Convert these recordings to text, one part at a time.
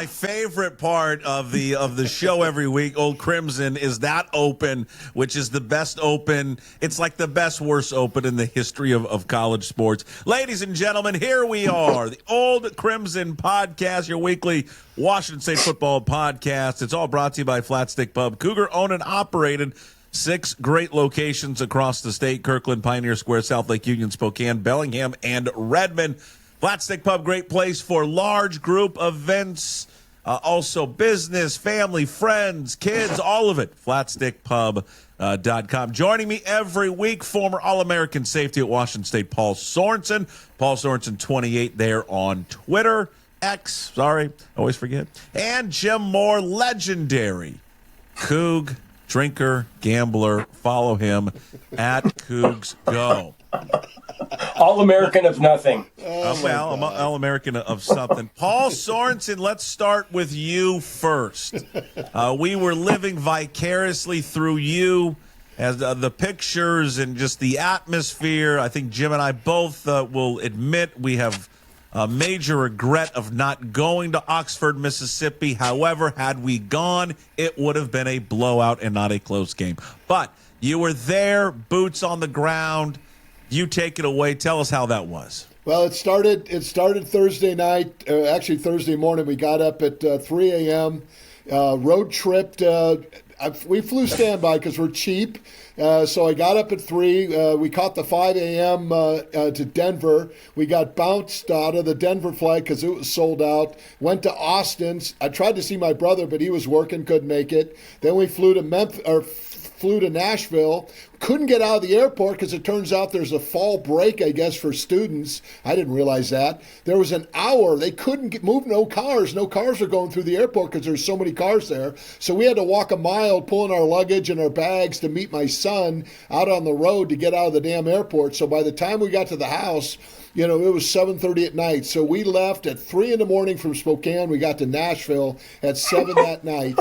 my favorite part of the show every week, Old Crimson, is that open, which is the best open. It's like the best, worst open in the history of college sports. Ladies and gentlemen, here we are, the Old Crimson Podcast, your weekly Washington State football podcast. It's all brought to you by Flat Stick Pub, Cougar owned and operated. 6 great locations across the state: Kirkland, Pioneer Square, South Lake Union, Spokane, Bellingham, and Redmond. Flat Stick Pub, great place for large group events, also business, family, friends, kids, all of it. FlatStickPub.com. Joining me every week, former All-American safety at Washington State, Paul Sorensen. Paul Sorensen 28 there on Twitter. X, sorry, always forget. And Jim Moore, legendary Coug drinker, gambler. Follow him at Cougs Go. All-American of nothing. Well, I'm All-American of something. Paul Sorensen, let's start with you first. We were living vicariously through you as the pictures and just the atmosphere. I think Jim and I both will admit we have a major regret of not going to Oxford, Mississippi. However, had we gone, it would have been a blowout and not a close game. But you were there, boots on the ground. You take it away. Tell us how that was. Well, it started Thursday night, actually Thursday morning. We got up at 3 a.m., road tripped. We flew standby because we're cheap. So I got up at 3. We caught the 5 a.m. To Denver. We got bounced out of the Denver flight because it was sold out. Went to Austin. I tried to see my brother, but he was working, couldn't make it. Then we flew to Nashville. Couldn't get out of the airport because it turns out there's a fall break, I guess, for students. I didn't realize that. There was an hour. They couldn't move no cars. No cars are going through the airport because there's so many cars there. So we had to walk a mile pulling our luggage and our bags to meet my son out on the road to get out of the damn airport. So by the time we got to the house, it was 7:30 at night. So we left at 3 in the morning from Spokane. We got to Nashville at 7 that night.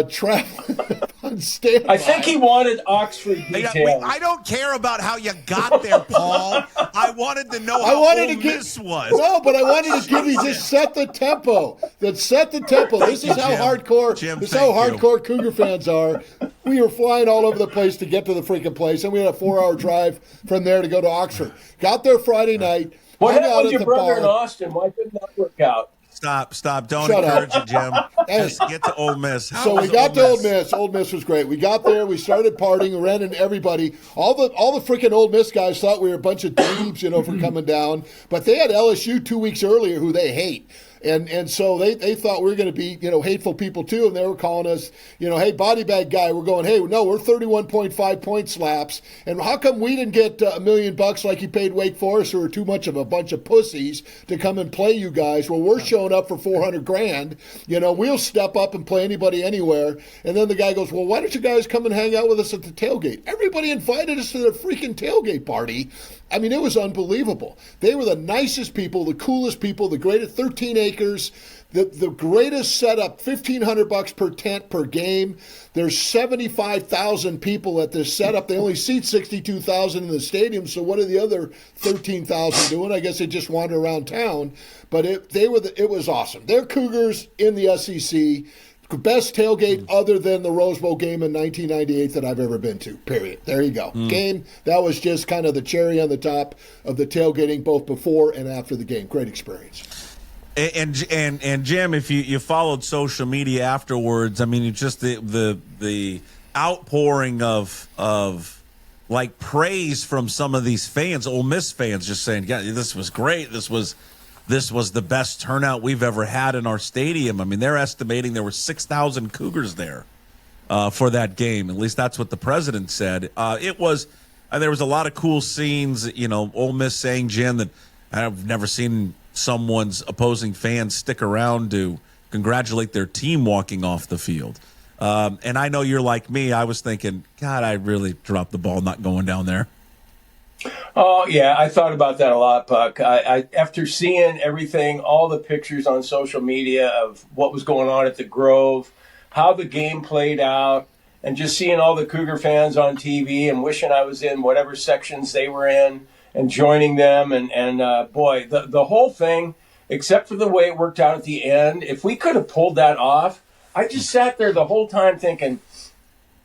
Traveling on standby. I think he wanted Oxford details. I don't care about how you got there, Paul. I wanted to know how Ole Miss was. No, but I wanted to give you just set the tempo. This is how hardcore. Jim, this is how hardcore Cougar fans are. We were flying all over the place to get to the freaking place, and we had a 4-hour drive from there to go to Oxford. Got there Friday night. What happened with your brother in Austin? Why couldn't that work out? Stop. Don't encourage it, Jim. Just get to Ole Miss. So we got to Ole Miss. Ole Miss was great. We got there. We started partying. We ran into everybody. All the freaking Ole Miss guys thought we were a bunch of dweebs, for coming down. But they had LSU 2 weeks earlier, who they hate. And so they thought we were going to be, hateful people too. And they were calling us, hey, body bag guy. We're going, hey, no, we're 31.5 point slaps. And how come we didn't get $1 million like you paid Wake Forest, or too much of a bunch of pussies to come and play you guys? Well, we're showing up for $400,000. We'll step up and play anybody anywhere. And then the guy goes, well, why don't you guys come and hang out with us at the tailgate? Everybody invited us to their freaking tailgate party. I mean, it was unbelievable. They were the nicest people, the coolest people, the greatest 13 acres, the greatest setup, $1,500 per tent per game. There's 75,000 people at this setup. They only seat 62,000 in the stadium, so what are the other 13,000 doing? I guess they just wander around town. But it was awesome. They're Cougars in the SEC. Best tailgate other than the Rose Bowl game in 1998 that I've ever been to, period. There you go. Game, that was just kind of the cherry on the top of the tailgating both before and after the game. Great experience. And Jim, if you followed social media afterwards, I mean, it's just the outpouring of like praise from some of these fans, Ole Miss fans, just saying, yeah, this was great. This was the best turnout we've ever had in our stadium. I mean, they're estimating there were 6,000 Cougars there for that game. At least that's what the president said. There was a lot of cool scenes. Ole Miss saying, Jim, that I've never seen someone's opposing fans stick around to congratulate their team walking off the field. And I know you're like me. I was thinking, God, I really dropped the ball not going down there. Oh, yeah, I thought about that a lot, Puck. I after seeing everything, all the pictures on social media of what was going on at the Grove, how the game played out, and just seeing all the Cougar fans on TV and wishing I was in whatever sections they were in and joining them. And boy, the whole thing, except for the way it worked out at the end. If we could have pulled that off, I just sat there the whole time thinking,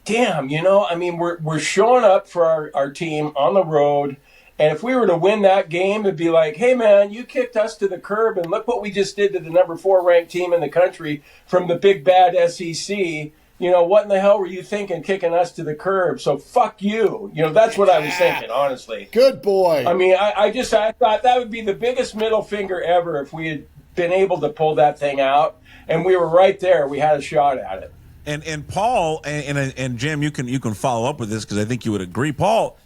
damn, I mean, we're showing up for our team on the road. And if we were to win that game, it'd be like, hey, man, you kicked us to the curb, and look what we just did to the number 4 ranked team in the country from the big bad SEC. What in the hell were you thinking kicking us to the curb? So fuck you. That's what I was thinking, honestly. Good boy. I mean, I thought that would be the biggest middle finger ever if we had been able to pull that thing out. And we were right there. We had a shot at it. And Paul and Jim, you can follow up with this because I think you would agree. Paul,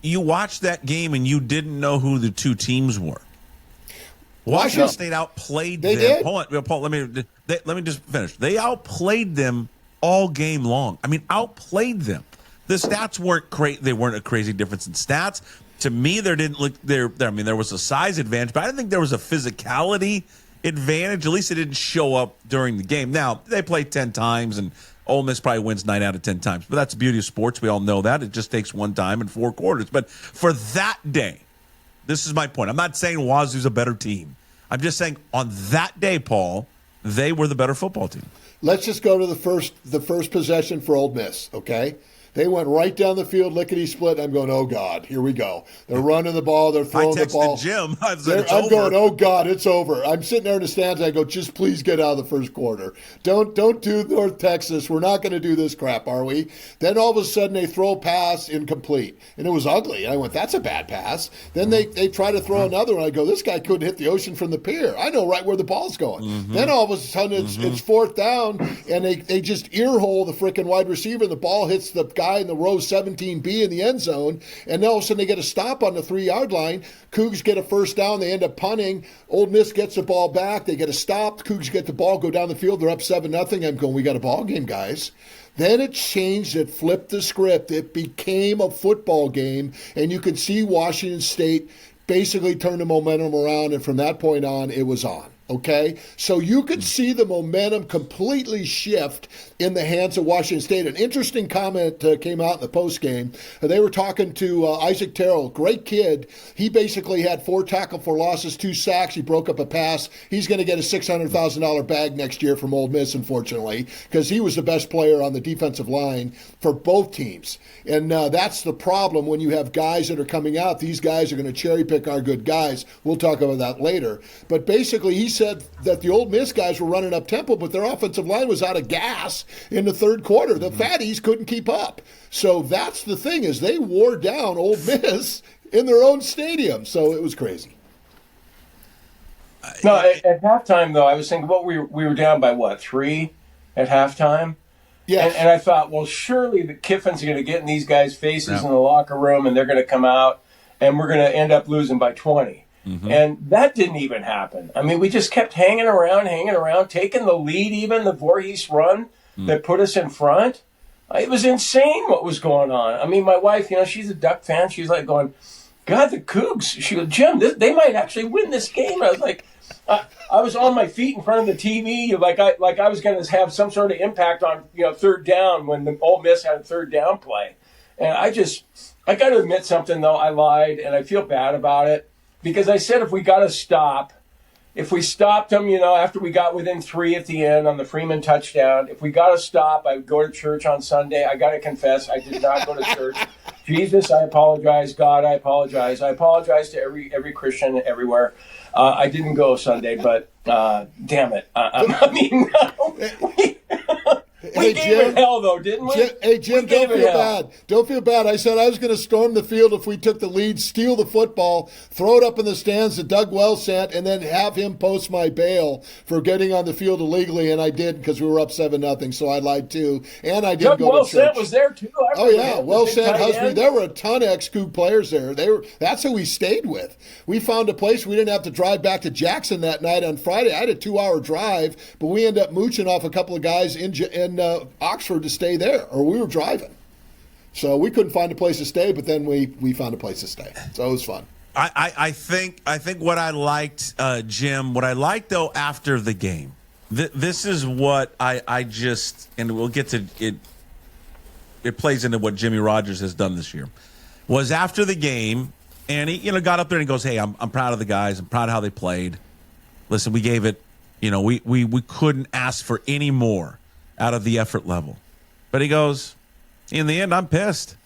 you watched that game and you didn't know who the two teams were. Washington State outplayed them. They did? Hold on, Paul. Let me just finish. They outplayed them all game long. I mean, outplayed them. The stats weren't crazy. They weren't a crazy difference in stats. To me, there was a size advantage, but I didn't think there was a physicality advantage. At least it didn't show up during the game. Now, they played 10 times, and Ole Miss probably wins 9 out of 10 times. But that's the beauty of sports. We all know that. It just takes one time in 4 quarters. But for that day, this is my point. I'm not saying Wazoo's a better team. I'm just saying on that day, Paul, they were the better football team. Let's just go to the first possession for Ole Miss, okay? They went right down the field, lickety-split. I'm going, oh, God, here we go. They're running the ball. They're throwing the ball. I texted Jim. I said, it's I'm over. going, oh, God, it's over. I'm sitting there in the stands. I go, just please get out of the first quarter. Don't do North Texas. We're not going to do this crap, are we? Then all of a sudden they throw a pass incomplete. And it was ugly. I went, that's a bad pass. Then they try to throw another one. I go, this guy couldn't hit the ocean from the pier. I know right where the ball's going. Then all of a sudden it's fourth down, and they just earhole the freaking wide receiver. The ball hits the guy in the row 17B in the end zone, and then all of a sudden they get a stop on the 3-yard line. Cougs get a first down. They end up punting. Ole Miss gets the ball back. They get a stop. Cougs get the ball, go down the field. They're up 7-0. I'm going, we got a ball game, guys. Then it changed. It flipped the script. It became a football game, and you could see Washington State basically turn the momentum around, and from that point on, it was on. Okay, so you could see the momentum completely shift in the hands of Washington State. An interesting comment came out in the postgame. They were talking to Isaac Terrell, great kid. He basically had 4 tackle for losses, 2 sacks. He broke up a pass. He's going to get a $600,000 bag next year from Ole Miss, unfortunately, because he was the best player on the defensive line for both teams. And that's the problem when you have guys that are coming out. These guys are going to cherry pick our good guys. We'll talk about that later. But basically, he said that the Ole Miss guys were running up tempo, but their offensive line was out of gas in the third quarter. The Fatties couldn't keep up. So that's the thing, is they wore down Ole Miss in their own stadium. So it was crazy. No, at halftime, though, I was thinking, we were down by, 3 at halftime? Yeah. And I thought, well, surely the Kiffin's going to get in these guys' faces in the locker room, and they're going to come out, and we're going to end up losing by 20. And that didn't even happen. I mean, we just kept hanging around, taking the lead, even the Vorhees run that put us in front. It was insane what was going on. I mean, my wife, she's a Duck fan. She's like going, God, the Cougs. She goes, Jim, they might actually win this game. I was like, I was on my feet in front of the TV, like I was going to have some sort of impact on third down when the Ole Miss had a third down play. And I got to admit something, though. I lied, and I feel bad about it. Because I said if we stopped them, after we got within 3 at the end on the Freeman touchdown, if we got to stop, I would go to church on Sunday. I got to confess, I did not go to church. Jesus, I apologize. God, I apologize. I apologize to every Christian everywhere. I didn't go Sunday, but damn it. We gave it hell, though, didn't we? Jim, don't feel bad. Don't feel bad. I said I was going to storm the field if we took the lead, steal the football, throw it up in the stands that Doug Wells sent, and then have him post my bail for getting on the field illegally, and I did because we were up 7-0, so I lied too. And I didn't go to church. Doug Wells was there, too. Wells sent Husby. There were a ton of ex-Coug players there. That's who we stayed with. We found a place. We didn't have to drive back to Jackson that night on Friday. I had a 2-hour drive, but we ended up mooching off a couple of guys in Oxford to stay there, or we were driving. So we couldn't find a place to stay, but then we found a place to stay. So it was fun. I think what I liked, Jim, what I liked, though, after the game, this is what I just, and we'll get to it, it plays into what Jimmy Rogers has done this year, was after the game, and he got up there and he goes, hey, I'm proud of the guys. I'm proud of how they played. listen, we gave it, we couldn't ask for any more out of the effort level. But he goes, in the end, I'm pissed.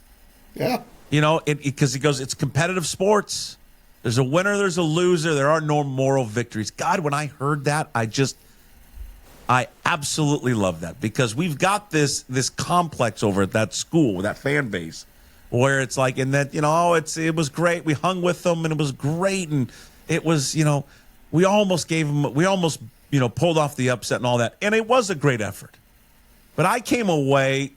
Yeah. Because he goes, it's competitive sports. There's a winner, there's a loser. There are no moral victories. God, when I heard that, I absolutely love that, because we've got this complex over at that school, that fan base, where it's like, and that, it was great. We hung with them and it was great. And it was, we almost pulled off the upset and all that. And it was a great effort. But I came away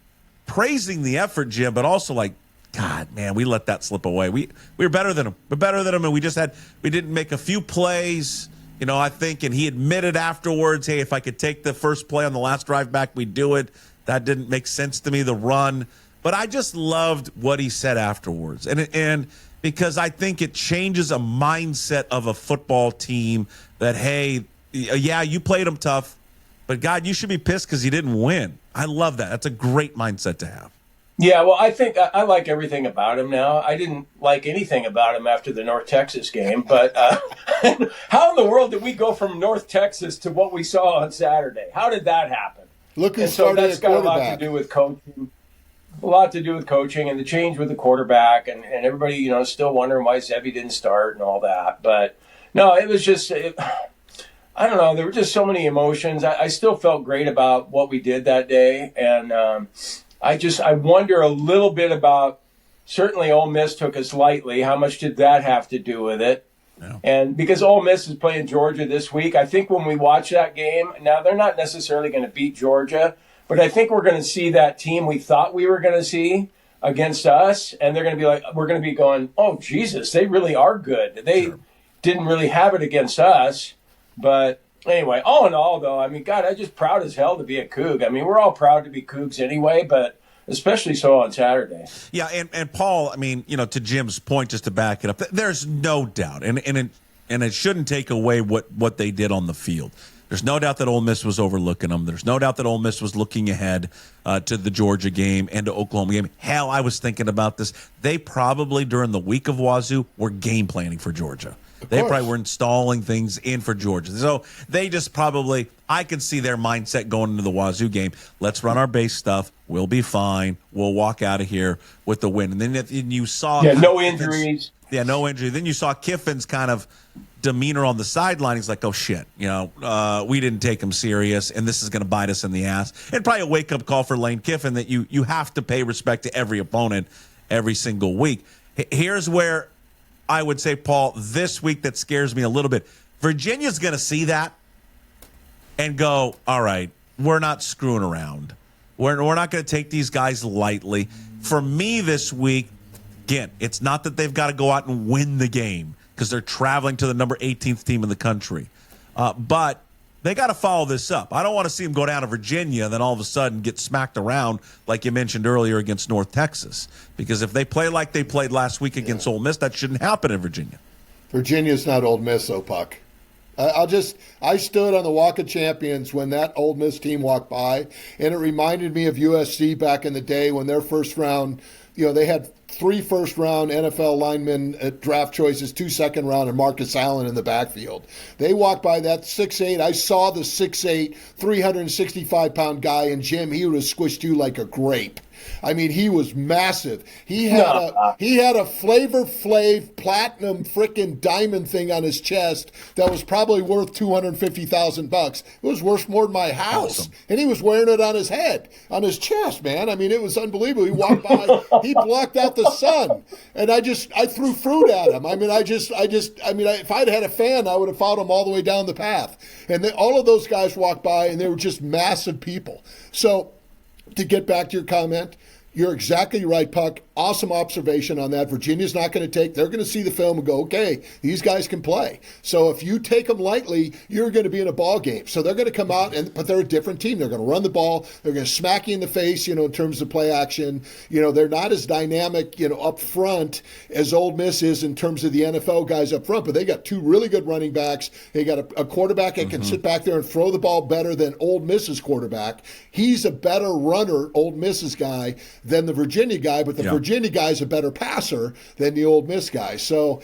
praising the effort, Jim, but also like, God, man, we let that slip away. We were better than them. We're better than them, and we didn't make a few plays, I think, and he admitted afterwards, hey, if I could take the first play on the last drive back, we'd do it. That didn't make sense to me, the run. But I just loved what he said afterwards. And because I think it changes a mindset of a football team that, hey, yeah, you played them tough, but God, you should be pissed because you didn't win. I love that. That's a great mindset to have. Yeah, well, I think I like everything about him now. I didn't like anything about him after the North Texas game, but how in the world did we go from North Texas to what we saw on Saturday? How did that happen? Look who and so started that's at got a lot quarterback. to do with coaching, and the change with the quarterback, and everybody, still wondering why Zebbie didn't start and all that. But no, it was just, I don't know. There were just so many emotions. I still felt great about what we did that day, and I wonder a little bit about, certainly Ole Miss took us lightly. How much did that have to do with it? Yeah. And because Ole Miss is playing Georgia this week, I think when we watch that game, now they're not necessarily going to beat Georgia, but I think we're going to see that team we thought we were going to see against us, and they're going to be like, we're going to be going, oh, Jesus, they really are good. They didn't really have it against us, but anyway, all in all, though, God, I'm just proud as hell to be a Coug. We're all proud to be Cougs anyway, but especially so on Saturday. Yeah, and Paul, to Jim's point, just to back it up, there's no doubt, and it shouldn't take away what they did on the field. There's no doubt that Ole Miss was overlooking them. There's no doubt that Ole Miss was looking ahead to the Georgia game and to Oklahoma game. Hell, I was thinking about this. They probably, during the week of Wazoo, were game planning for Georgia. They probably were installing things in for Georgia. So they just I could see their mindset going into the Wazoo game. Let's run our base stuff. We'll be fine. We'll walk out of here with the win. And then you saw... Yeah, no injuries. Yeah, no injury. Then you saw Kiffin's kind of demeanor on the sideline. He's like, oh, shit. We didn't take him serious, and this is going to bite us in the ass. And probably a wake-up call for Lane Kiffin that you have to pay respect to every opponent every single week. Here's where I would say, Paul, this week that scares me a little bit. Virginia's going to see that and go, all right, we're not screwing around. We're not going to take these guys lightly. For me this week, again, it's not that they've got to go out and win the game because they're traveling to the number 18th team in the country. But they got to follow this up. I don't want to see them go down to Virginia and then all of a sudden get smacked around like you mentioned earlier against North Texas. Because if they play like they played last week against Ole Miss, that shouldn't happen in Virginia. Virginia's not Ole Miss, though, Puck. I stood on the Walk of Champions when that Ole Miss team walked by, and it reminded me of USC back in the day when their first round, they had 3 first-round NFL linemen at draft choices, 2 second-round, and Marcus Allen in the backfield. They walked by that 6'8". I saw the 6'8", 365-pound guy, and Jim, he would have squished you like a grape. He was massive. He had a Flavor Flav platinum frickin' diamond thing on his chest that was probably worth $250,000. It was worth more than my house. Awesome. And he was wearing it on his head, on his chest, man. It was unbelievable. He walked by, he blocked out the sun, and I threw fruit at him. If I'd had a fan, I would have followed him all the way down the path. And all of those guys walked by, and they were just massive people. So, to get back to your comment, you're exactly right, Puck. Awesome observation on that. Virginia's not going to take, they're going to see the film and go, okay, these guys can play. So if you take them lightly, you're going to be in a ball game. So they're going to come out, but they're a different team. They're going to run the ball. They're going to smack you in the face, in terms of play action. They're not as dynamic, up front as Ole Miss is in terms of the NFL guys up front, but they got 2 really good running backs. They got a quarterback that can sit back there and throw the ball better than Ole Miss's quarterback. He's a better runner, Ole Miss's guy, than the Virginia guy, but the Virginia guy's a better passer than the Ole Miss guy. So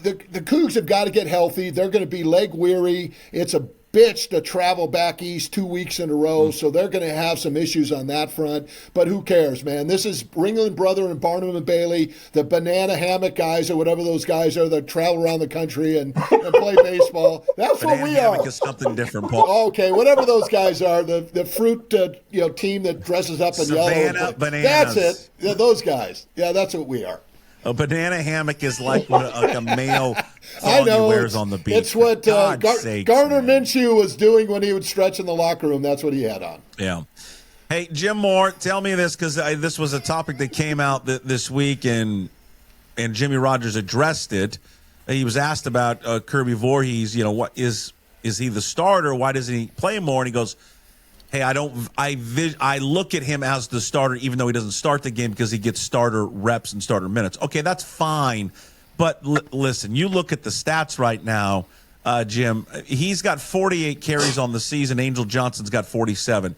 the Cougs have got to get healthy. They're going to be leg weary. It's a bitch to travel back east 2 weeks in a row, so they're going to have some issues on that front. But who cares, man? This is Ringling Brother and Barnum and Bailey, the banana hammock guys or whatever those guys are that travel around the country and play baseball. That's what we are. Hammock is something different, Paul. Okay, whatever those guys are, the fruit team that dresses up in Savannah yellow. Bananas. That's it. Yeah, those guys. Yeah, that's what we are. A banana hammock is like what a male I know, wears on the beach. It's what Gardner Minshew was doing when he would stretch in the locker room. That's what he had on. Yeah. Hey, Jim Moore, tell me this, because this was a topic that came out this week, and Jimmy Rogers addressed it. He was asked about Kirby Vorhees. What is he the starter? Why doesn't he play more? And he goes, hey, I look at him as the starter, even though he doesn't start the game, because he gets starter reps and starter minutes. Okay, that's fine. But listen, you look at the stats right now, Jim. He's got 48 carries on the season. Angel Johnson's got 47.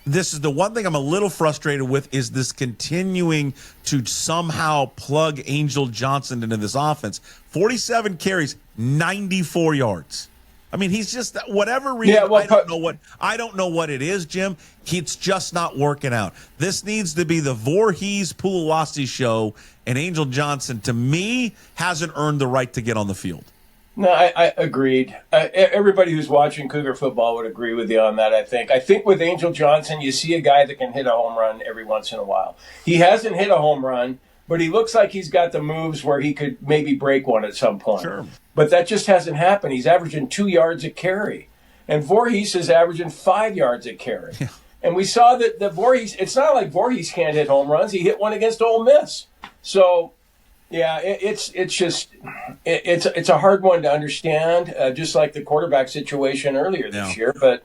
This is the one thing I'm a little frustrated with, is this continuing to somehow plug Angel Johnson into this offense. 47 carries, 94 yards. I mean, he's just, whatever reason, I don't know what it is, Jim. It's just not working out. This needs to be the Vorhees Pugliese show, and Angel Johnson, to me, hasn't earned the right to get on the field. No, I agreed. Everybody who's watching Cougar football would agree with you on that, I think. I think with Angel Johnson, you see a guy that can hit a home run every once in a while. He hasn't hit a home run, but he looks like he's got the moves where he could maybe break one at some point. Sure. But that just hasn't happened. He's averaging 2 yards a carry. And Vorhees is averaging 5 yards a carry. Yeah. And we saw that Vorhees, it's not like Vorhees can't hit home runs. He hit one against Ole Miss. So, yeah, it's a hard one to understand, just like the quarterback situation earlier this year. But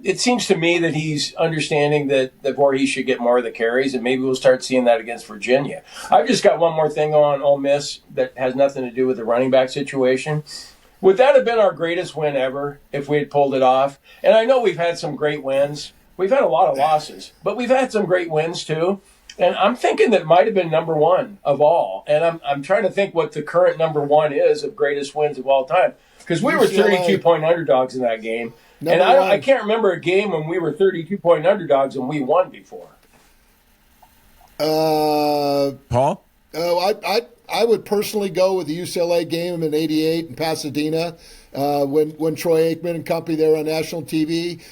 it seems to me that he's understanding that Vorhees should get more of the carries, and maybe we'll start seeing that against Virginia. I've just got one more thing on Ole Miss that has nothing to do with the running back situation. Would that have been our greatest win ever if we had pulled it off? And I know we've had some great wins. We've had a lot of losses, but we've had some great wins too. And I'm thinking that might have been number one of all. And I'm trying to think what the current number one is of greatest wins of all time. Because we were 32-point underdogs in that game. And I can't remember a game when we were 32-point underdogs and we won before. Paul? I would personally go with the UCLA game in '88 in Pasadena when Troy Aikman and company there on national TV.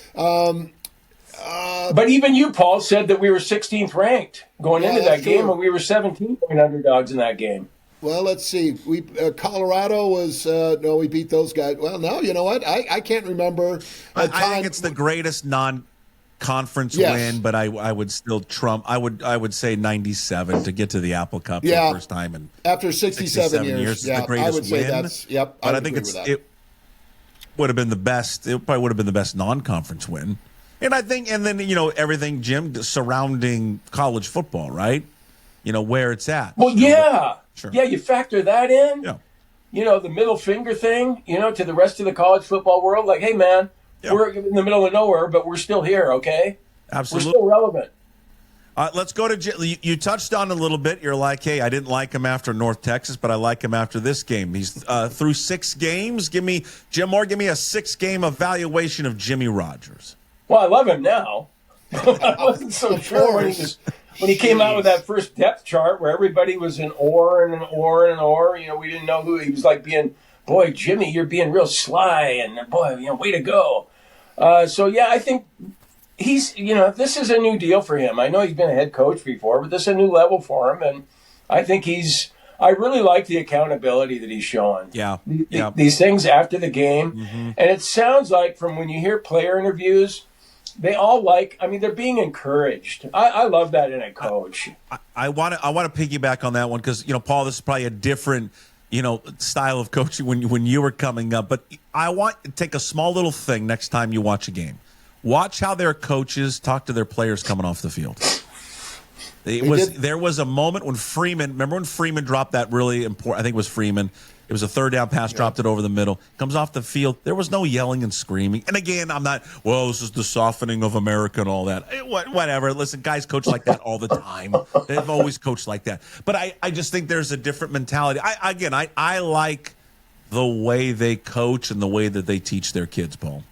But even you, Paul, said that we were 16th ranked going into that game, and we were 17-point underdogs in that game. Well, let's see. We Colorado was no, we beat those guys. Well, no, you know what? I can't remember. I think it's the greatest non-conference win, but I would still trump. I would say 97 to get to the Apple Cup for the first time in after 67 years. Yeah, the greatest I would say win. that's But I think it would have been the best. It probably would have been the best non-conference win. And I think, and then, everything, Jim, surrounding college football, right? Where it's at. Well, Sure. Yeah, you factor that in. Yeah. The middle finger thing, to the rest of the college football world. Like, hey, man, we're in the middle of nowhere, but we're still here, okay? Absolutely. We're still relevant. Let's go to you touched on a little bit. You're like, hey, I didn't like him after North Texas, but I like him after this game. He's through 6 games. Jim Moore, give me a 6-game evaluation of Jimmy Rogers. Well, I love him now. I wasn't so sure when he came out with that first depth chart where everybody was an or and an or and an or. We didn't know who he was, like being, boy, Jimmy, you're being real sly, and boy, way to go. I think he's, this is a new deal for him. I know he's been a head coach before, but this is a new level for him, and I think I really like the accountability that he's showing. Yeah. These things after the game. Mm-hmm. And it sounds like from when you hear player interviews, they all they're being encouraged. I love that in a coach. I want to piggyback on that one because, Paul, this is probably a different, style of coaching when you were coming up. But I want to take a small little thing next time you watch a game. Watch how their coaches talk to their players coming off the field. There was a moment when Freeman dropped that really important, I think it was Freeman, It was a third down pass, dropped it over the middle. Comes off the field. There was no yelling and screaming. And again, I'm not, well, this is the softening of America and all that. Whatever. Listen, guys coach like that all the time. They've always coached like that. But I just think there's a different mentality. I like the way they coach and the way that they teach their kids, Paul.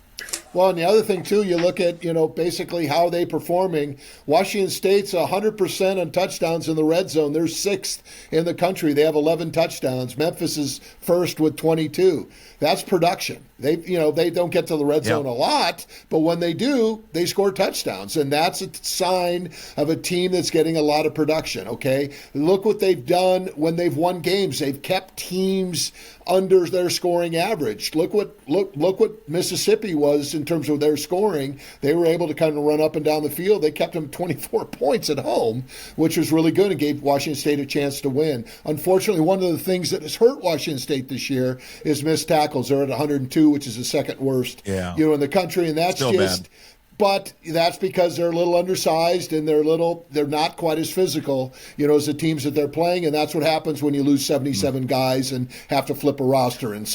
Well, and the other thing, too, you look at, basically how they performing. Washington State's 100% on touchdowns in the red zone. They're 6th in the country. They have 11 touchdowns. Memphis is first with 22. That's production. They don't get to the red zone a lot, but when they do, they score touchdowns. And that's a sign of a team that's getting a lot of production, okay? Look what they've done when they've won games. They've kept teams under their scoring average. Look what Mississippi was in terms of their scoring. They were able to kind of run up and down the field. They kept them 24 points at home, which was really good and gave Washington State a chance to win. Unfortunately, one of the things that has hurt Washington State this year is missed tackles. They're at 102, which is the second worst in the country, and that's still just bad. But that's because they're a little undersized and they're not quite as physical, as the teams that they're playing. And that's what happens when you lose 77 guys and have to flip a roster. And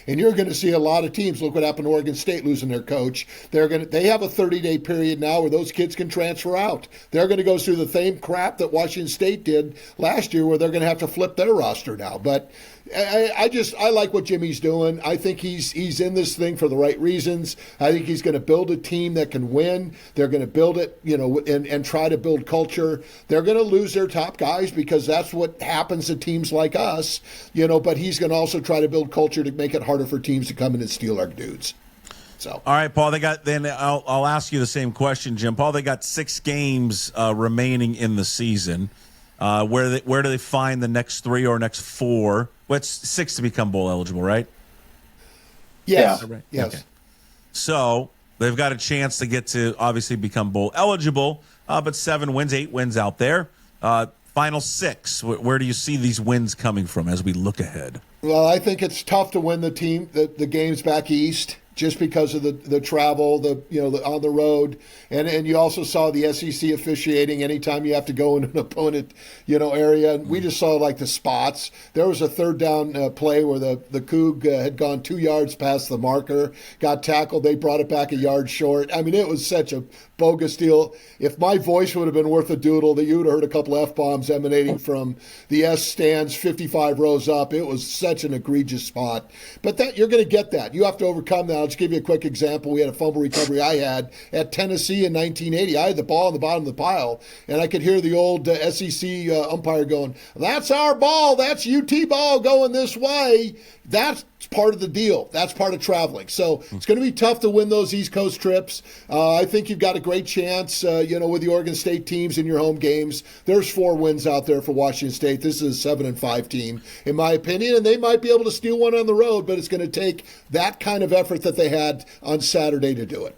you're going to see a lot of teams. Look what happened to Oregon State losing their coach. They have a 30-day period now where those kids can transfer out. They're going to go through the same crap that Washington State did last year, where they're going to have to flip their roster now. But I like what Jimmy's doing. I think he's in this thing for the right reasons. I think he's going to build a team that can win. They're going to build it, and try to build culture. They're going to lose their top guys because that's what happens to teams like us, but he's going to also try to build culture to make it harder for teams to come in and steal our dudes. So, all right, Paul, I'll ask you the same question, Jim. Paul, they got 6 games remaining in the season. Where do they find the next 3 or next 4? Well, it's 6 to become bowl eligible, right? Yes. Yeah. Yes. Okay. So they've got a chance to get to obviously become bowl eligible, but 7 wins, 8 wins out there. Final 6. Where do you see these wins coming from as we look ahead? Well, I think it's tough to win the games back east, just because of the travel, on the road, and you also saw the SEC officiating anytime you have to go in an opponent, area. And we just saw like the spots. There was a third down play where the Coug had gone 2 yards past the marker, got tackled. They brought it back a yard short. I mean, it was such a bogus deal. If my voice would have been worth a doodle, that you would have heard a couple F-bombs emanating from the S stands 55 rows up. It was such an egregious spot. But that you're going to get that. You have to overcome that. I'll just give you a quick example. We had a fumble recovery I had at Tennessee in 1980. I had the ball on the bottom of the pile, and I could hear the old SEC umpire going, "That's our ball. That's UT ball going this way." That's part of the deal. That's part of traveling. So it's going to be tough to win those East Coast trips. I think you've got a great chance, with the Oregon State teams in your home games. There's 4 wins out there for Washington State. This is a 7-5 team, in my opinion, and they might be able to steal one on the road, but it's going to take that kind of effort that they had on Saturday to do it.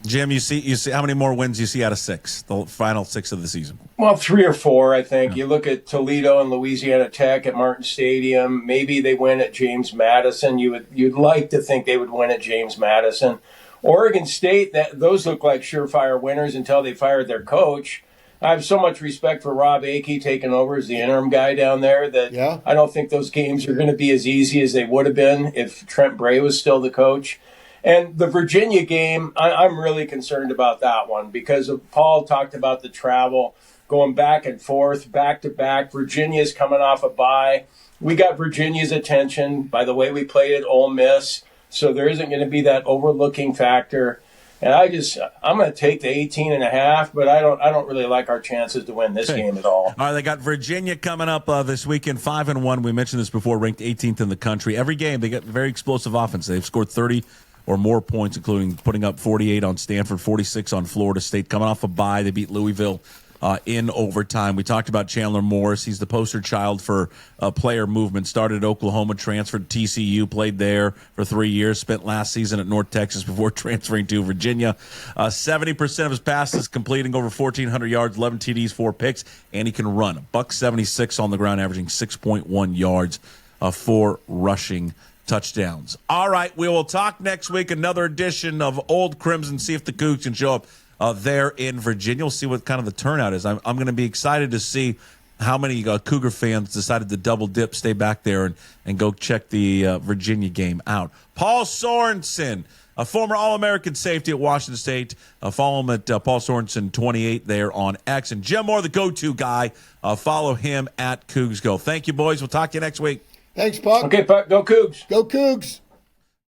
Jim, you see how many more wins you see out of 6, the final 6 of the season? Well, 3 or 4, I think. You look at Toledo and Louisiana Tech at Martin Stadium. Maybe they win at James Madison. You'd like to think they would win at James Madison. Oregon State, those look like surefire winners until they fired their coach. I have so much respect for Rob Akey taking over as the interim guy down there that I don't think those games are going to be as easy as they would have been if Trent Bray was still the coach. And the Virginia game, I'm really concerned about that one because Paul talked about the travel, going back and forth, back to back. Virginia's coming off a bye. We got Virginia's attention by the way we played at Ole Miss, so there isn't going to be that overlooking factor. And I'm going to take the 18.5, but I don't really like our chances to win this game at all. All right, they got Virginia coming up this weekend, 5-1. We mentioned this before, ranked 18th in the country. Every game they got very explosive offense. They've scored 30 or more points, including putting up 48 on Stanford, 46 on Florida State. Coming off a bye, they beat Louisville in overtime. We talked about Chandler Morris. He's the poster child for player movement. Started at Oklahoma, transferred to TCU, played there for 3 years, spent last season at North Texas before transferring to Virginia. 70% of his passes completing over 1,400 yards, 11 TDs, 4 picks, and he can run. $176 on the ground, averaging 6.1 yards for rushing touchdowns. All right, we will talk next week. Another edition of Old Crimson. See if the Cougs can show up there in Virginia. We'll see what kind of the turnout is. I'm going to be excited to see how many Cougar fans decided to double dip, stay back there, and go check the Virginia game out. Paul Sorensen, a former All-American safety at Washington State. Follow him at Paul Sorensen 28 there on X. And Jim Moore, the go-to guy. Follow him at Cougs Go. Thank you, boys. We'll talk to you next week. Thanks, Puck. Okay, Puck. Go Cougs. Go Cougs.